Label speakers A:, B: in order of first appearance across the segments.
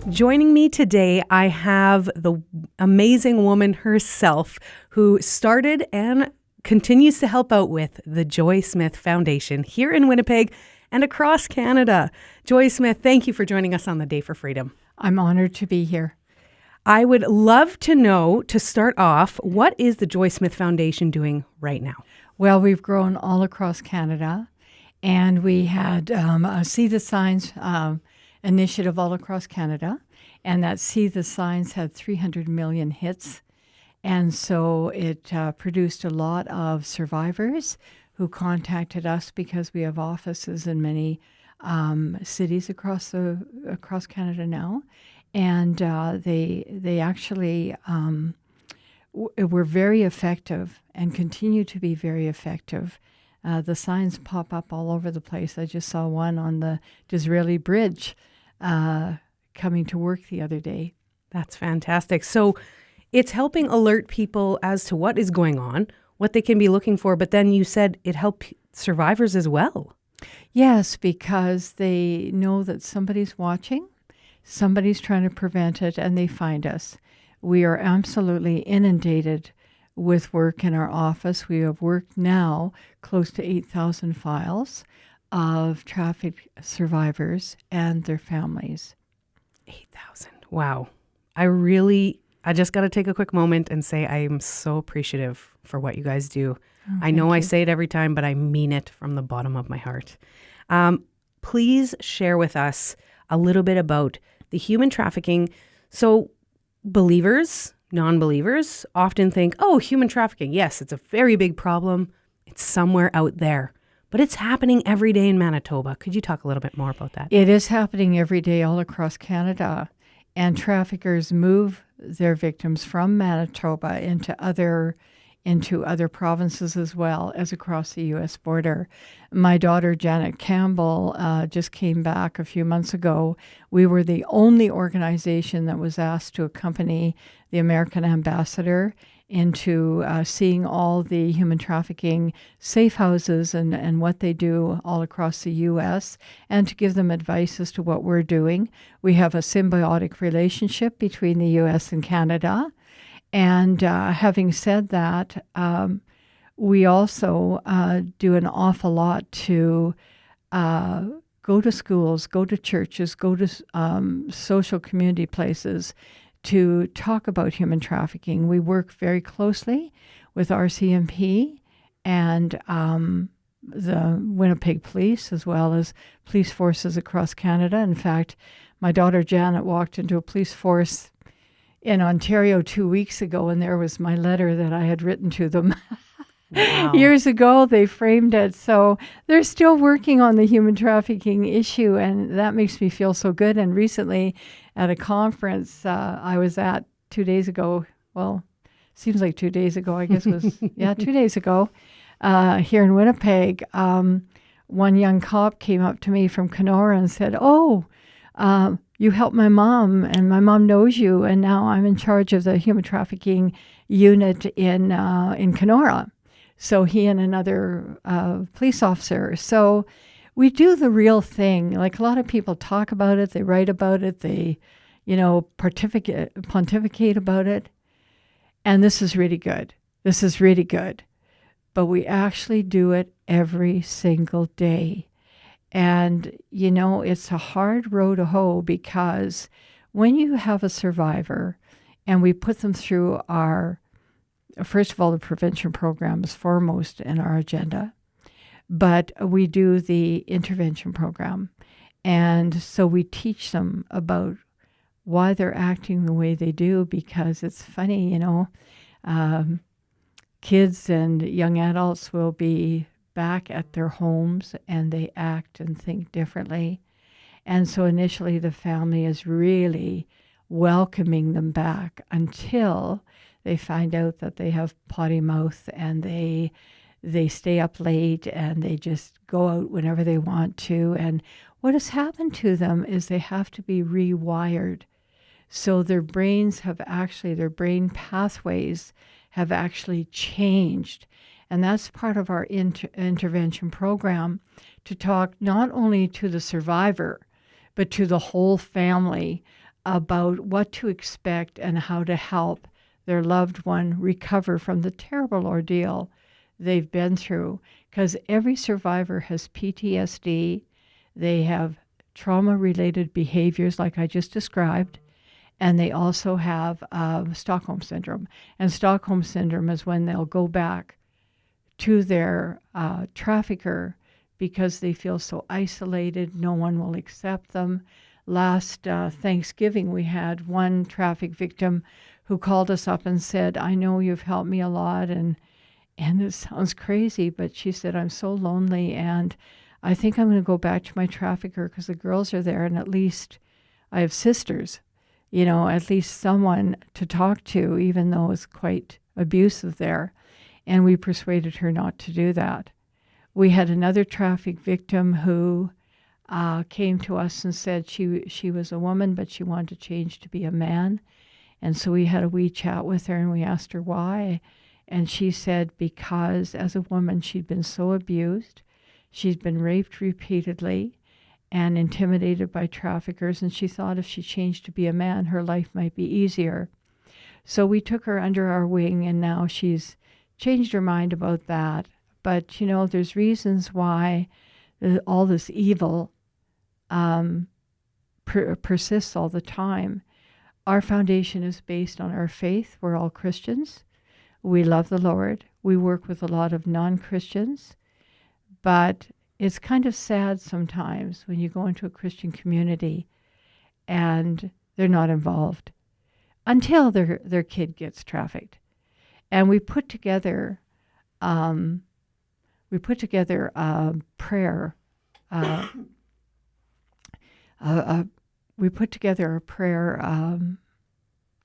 A: Joining me today, I have the amazing woman herself who started and continues to help out with the Joy Smith Foundation here in Winnipeg and across Canada. Joy Smith, thank you for joining us on the Day for Freedom.
B: I'm honored to be here.
A: I would love to know, to start off, what is the Joy Smith Foundation doing right now?
B: Well, we've grown all across Canada, and we had a See the Signs initiative all across Canada, and that See the Signs had 300 million hits. And so it produced a lot of survivors who contacted us because we have offices in many cities across Canada now. And they actually were very effective and continue to be very effective. The signs pop up all over the place. I just saw one on the Disraeli Bridge coming to work the other day.
A: That's fantastic. So it's helping alert people as to what is going on, what they can be looking for, but then you said it helped survivors as well.
B: Yes, because they know that somebody's watching, somebody's trying to prevent it, and they find us. We are absolutely inundated with work in our office. We have worked now close to 8,000 files of traffic survivors and their families.
A: 8,000. Wow. I just got to take a quick moment and say I am so appreciative for what you guys do. I know I say it every time, but I mean it from the bottom of my heart. Please share with us a little bit about the human trafficking. So believers, non-believers often think, oh, human trafficking. Yes, it's a very big problem. It's somewhere out there, but it's happening every day in Manitoba. Could you talk a little bit more about that?
B: It is happening every day all across Canada, and traffickers move their victims from Manitoba into other provinces as well as across the U.S. border. My daughter, Janet Campbell, just came back a few months ago. We were the only organization that was asked to accompany the American ambassador into seeing all the human trafficking safe houses and what they do all across the U.S. and to give them advice as to what we're doing. We have a symbiotic relationship between the U.S. and Canada. And having said that, we also do an awful lot to go to schools, go to churches, go to social community places to talk about human trafficking. We work very closely with RCMP and the Winnipeg Police, as well as police forces across Canada. In fact, my daughter Janet walked into a police force in Ontario 2 weeks ago, and there was my letter that I had written to them. Wow. Years ago, they framed it. So they're still working on the human trafficking issue, and that makes me feel so good. And recently at a conference I was at 2 days ago, well, seems like 2 days ago, I guess it was, 2 days ago, here in Winnipeg, one young cop came up to me from Kenora and said, you helped my mom, and my mom knows you, and now I'm in charge of the human trafficking unit in Kenora. So he and another police officer. So we do the real thing. Like, a lot of people talk about it, they write about it, they, pontificate about it. And this is really good. This is really good. But we actually do it every single day. And, it's a hard row to hoe, because when you have a survivor and we put them through first of all, the prevention program is foremost in our agenda, but we do the intervention program. And so we teach them about why they're acting the way they do, because it's funny, kids and young adults will be back at their homes and they act and think differently. And so initially the family is really welcoming them back until they find out that they have potty mouth and they stay up late and they just go out whenever they want to. And what has happened to them is they have to be rewired. So their brain pathways have actually changed. And that's part of our intervention program, to talk not only to the survivor, but to the whole family about what to expect and how to help their loved one recover from the terrible ordeal they've been through. Because every survivor has PTSD, they have trauma-related behaviors like I just described, and they also have Stockholm Syndrome. And Stockholm Syndrome is when they'll go back to their trafficker because they feel so isolated, no one will accept them. Last Thanksgiving, we had one traffic victim who called us up and said, I know you've helped me a lot, and this sounds crazy, but she said, I'm so lonely, and I think I'm going to go back to my trafficker because the girls are there, and at least I have sisters, at least someone to talk to, even though it's quite abusive there. And we persuaded her not to do that. We had another traffic victim who came to us and said she was a woman, but she wanted to change to be a man. And so we had a wee chat with her, and we asked her why. And she said because as a woman, she'd been so abused. She's been raped repeatedly and intimidated by traffickers. And she thought if she changed to be a man, her life might be easier. So we took her under our wing, and now she's changed her mind about that. But, there's reasons why all this evil persists all the time. Our foundation is based on our faith. We're all Christians. We love the Lord. We work with a lot of non-Christians. But it's kind of sad sometimes when you go into a Christian community and they're not involved until their kid gets trafficked. And we put together a prayer. We put together a prayer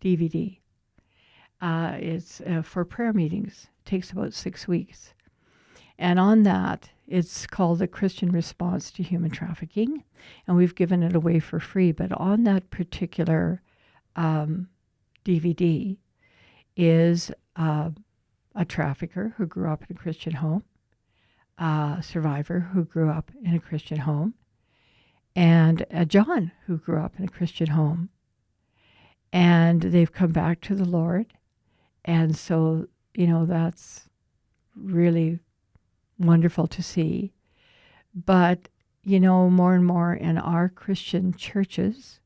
B: DVD. It's for prayer meetings. It takes about 6 weeks. And on that, it's called The Christian Response to Human Trafficking. And we've given it away for free. But on that particular DVD is a trafficker who grew up in a Christian home, a survivor who grew up in a Christian home, and a John who grew up in a Christian home. And they've come back to the Lord. And so, that's really wonderful to see. But, more and more in our Christian churches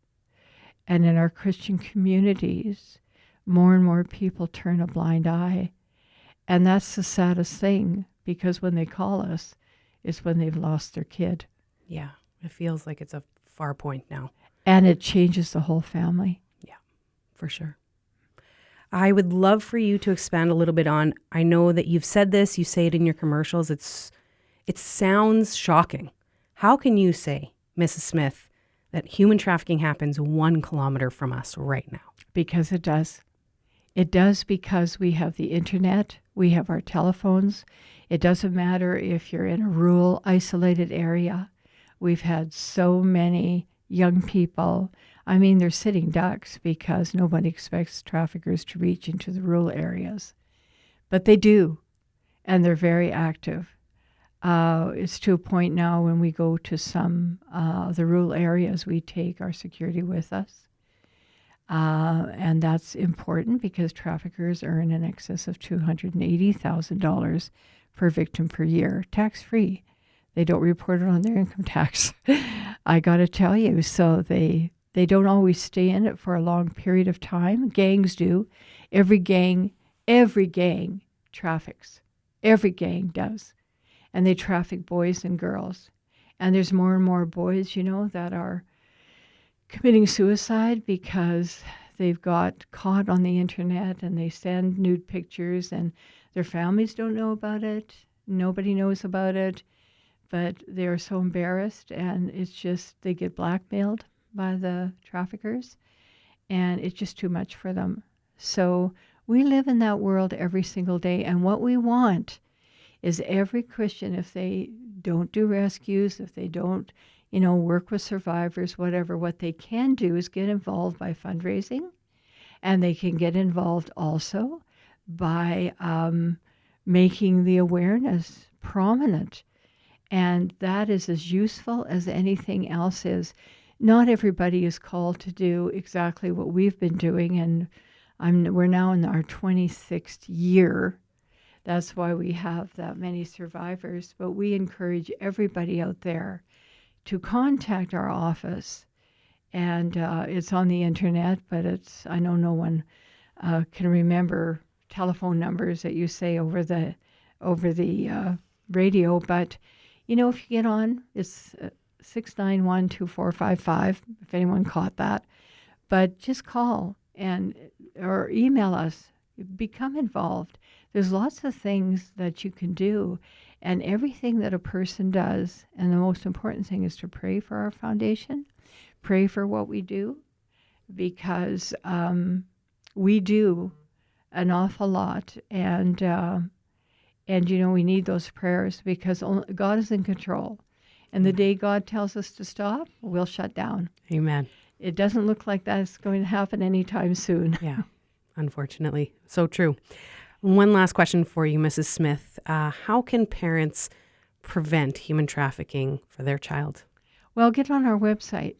B: and in our Christian communities, more and more people turn a blind eye. And that's the saddest thing, because when they call us, it's when they've lost their kid.
A: Yeah, it feels like it's a far point now.
B: And it changes the whole family.
A: Yeah, for sure. I would love for you to expand a little bit on, I know that you've said this, you say it in your commercials, it sounds shocking. How can you say, Mrs. Smith, that human trafficking happens 1 kilometer from us right now?
B: Because it does. It does because we have the internet, we have our telephones. It doesn't matter if you're in a rural, isolated area. We've had so many young people. I mean, they're sitting ducks because nobody expects traffickers to reach into the rural areas. But they do, and they're very active. It's to a point now when we go to some of the rural areas, we take our security with us. And that's important because traffickers earn in excess of $280,000 per victim per year, tax-free. They don't report it on their income tax. I got to tell you, so they don't always stay in it for a long period of time. Gangs do. Every gang traffics. Every gang does. And they traffic boys and girls. And there's more and more boys, that are committing suicide because they've got caught on the internet and they send nude pictures and their families don't know about it. Nobody knows about it. But they're so embarrassed, and it's just they get blackmailed by the traffickers, and it's just too much for them. So we live in that world every single day, and what we want is every Christian, if they don't do rescues, if they don't, work with survivors, whatever, what they can do is get involved by fundraising, and they can get involved also by making the awareness prominent. And that is as useful as anything else is. not everybody is called to do exactly what we've been doing, and we're now in our 26th year. That's why we have that many survivors. But we encourage everybody out there to contact our office, and it's on the internet. But I know no one can remember telephone numbers that you say over the radio. But if you get on, it's 691-2455. If anyone caught that, but just call or email us. Become involved. There's lots of things that you can do, and everything that a person does. And the most important thing is to pray for our foundation, pray for what we do, because we do an awful lot, and we need those prayers, because God is in control. And the day God tells us to stop, we'll shut down.
A: Amen.
B: It doesn't look like that's going to happen anytime soon.
A: Yeah, unfortunately. So true. One last question for you, Mrs. Smith. How can parents prevent human trafficking for their child?
B: Well, get on our website.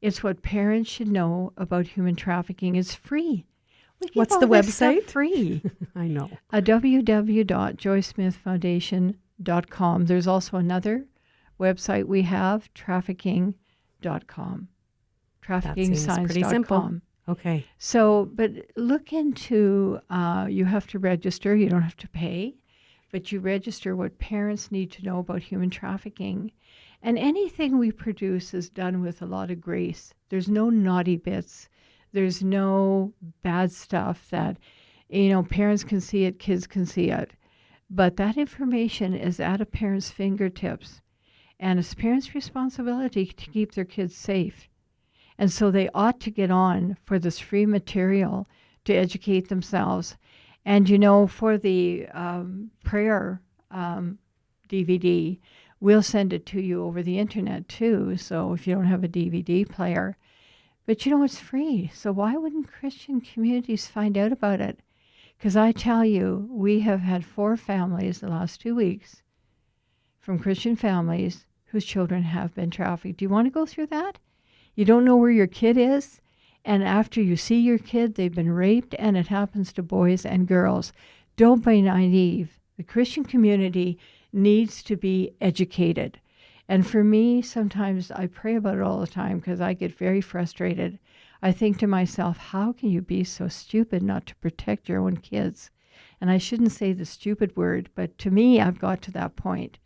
B: It's what parents should know about human trafficking. It's free.
A: What's the website?
B: Free.
A: I know.
B: www.joysmithfoundation.com. There's also another website we have, trafficking.com. Traffickingsigns.com.
A: Pretty simple. Okay.
B: So, but look into, you have to register. You don't have to pay, but you register what parents need to know about human trafficking. And anything we produce is done with a lot of grace. There's no naughty bits. There's no bad stuff that, parents can see it, kids can see it. But that information is at a parent's fingertips. And it's parents' responsibility to keep their kids safe. And so they ought to get on for this free material to educate themselves. And, for the prayer DVD, we'll send it to you over the internet too. So if you don't have a DVD player, but it's free. So why wouldn't Christian communities find out about it? Because I tell you, we have had 4 families the last 2 weeks from Christian families whose children have been trafficked. Do you want to go through that? You don't know where your kid is, and after you see your kid, they've been raped, and it happens to boys and girls. Don't be naive. The Christian community needs to be educated. And for me, sometimes I pray about it all the time because I get very frustrated. I think to myself, how can you be so stupid not to protect your own kids? And I shouldn't say the stupid word, but to me, I've got to that point.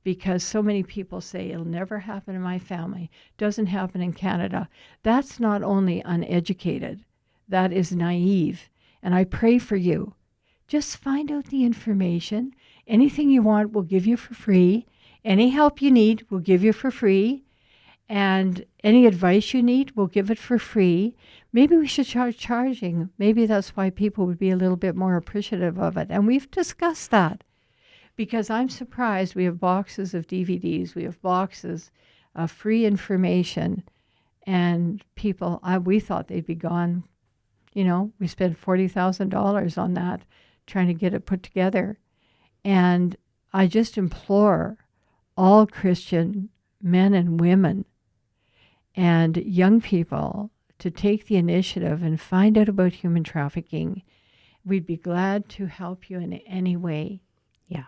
B: Because so many people say it'll never happen in my family, doesn't happen in Canada. That's not only uneducated, that is naive. And I pray for you. Just find out the information. Anything you want, we'll give you for free. Any help you need, we'll give you for free. And any advice you need, we'll give it for free. Maybe we should start charging. Maybe that's why people would be a little bit more appreciative of it. And we've discussed that. Because I'm surprised, we have boxes of DVDs, we have boxes of free information, and people, we thought they'd be gone. We spent $40,000 on that, trying to get it put together. And I just implore all Christian men and women and young people to take the initiative and find out about human trafficking. We'd be glad to help you in any way.
A: Yeah.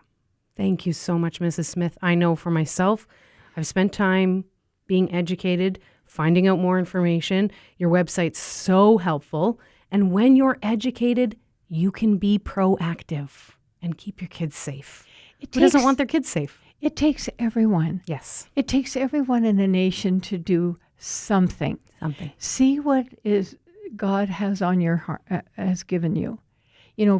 A: Thank you so much, Mrs. Smith. I know for myself, I've spent time being educated, finding out more information. Your website's so helpful. And when you're educated, you can be proactive and keep your kids safe. Who doesn't want their kids safe?
B: It takes everyone.
A: Yes.
B: It takes everyone in a nation to do something. See what is God has on your heart, has given you.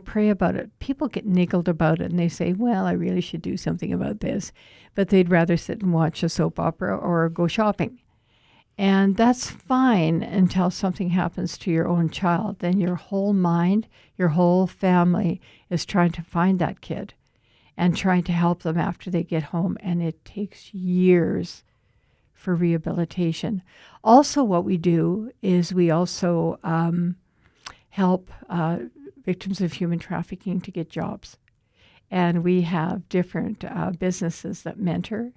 B: Pray about it. People get niggled about it and they say, well, I really should do something about this. But they'd rather sit and watch a soap opera or go shopping. And that's fine until something happens to your own child. Then your whole mind, your whole family is trying to find that kid and trying to help them after they get home. And it takes years for rehabilitation. Also, what we do is we also help victims of human trafficking to get jobs. And we have different businesses that mentor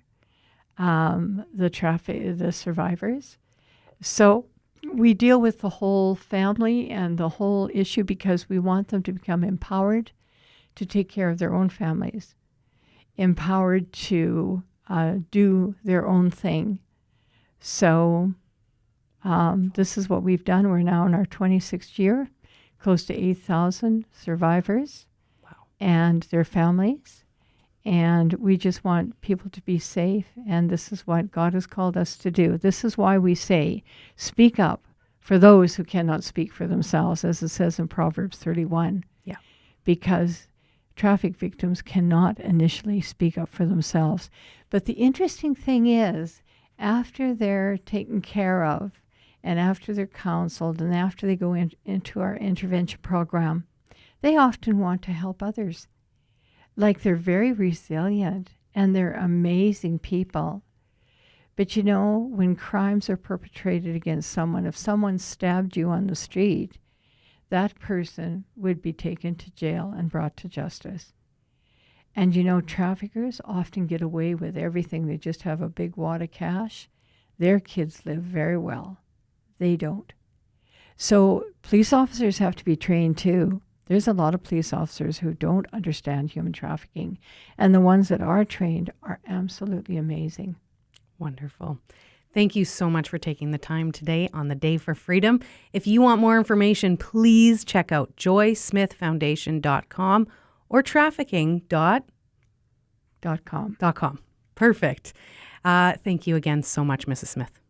B: the survivors. So we deal with the whole family and the whole issue because we want them to become empowered to take care of their own families, empowered to do their own thing. So this is what we've done. We're now in our 26th year, close to 8,000 survivors and their families. And we just want people to be safe. And this is what God has called us to do. This is why we say, speak up for those who cannot speak for themselves, as it says in Proverbs 31.
A: Yeah.
B: Because traffic victims cannot initially speak up for themselves. But the interesting thing is, after they're taken care of, and after they're counseled, and after they go into our intervention program, they often want to help others. Like, they're very resilient, and they're amazing people. But you know, when crimes are perpetrated against someone, if someone stabbed you on the street, that person would be taken to jail and brought to justice. And you know, traffickers often get away with everything. They just have a big wad of cash. Their kids live very well. They don't. So police officers have to be trained too. There's a lot of police officers who don't understand human trafficking. And the ones that are trained are absolutely amazing.
A: Wonderful. Thank you so much for taking the time today on the Day for Freedom. If you want more information, please check out joysmithfoundation.com or trafficking.com. Perfect. Thank you again so much, Mrs. Smith.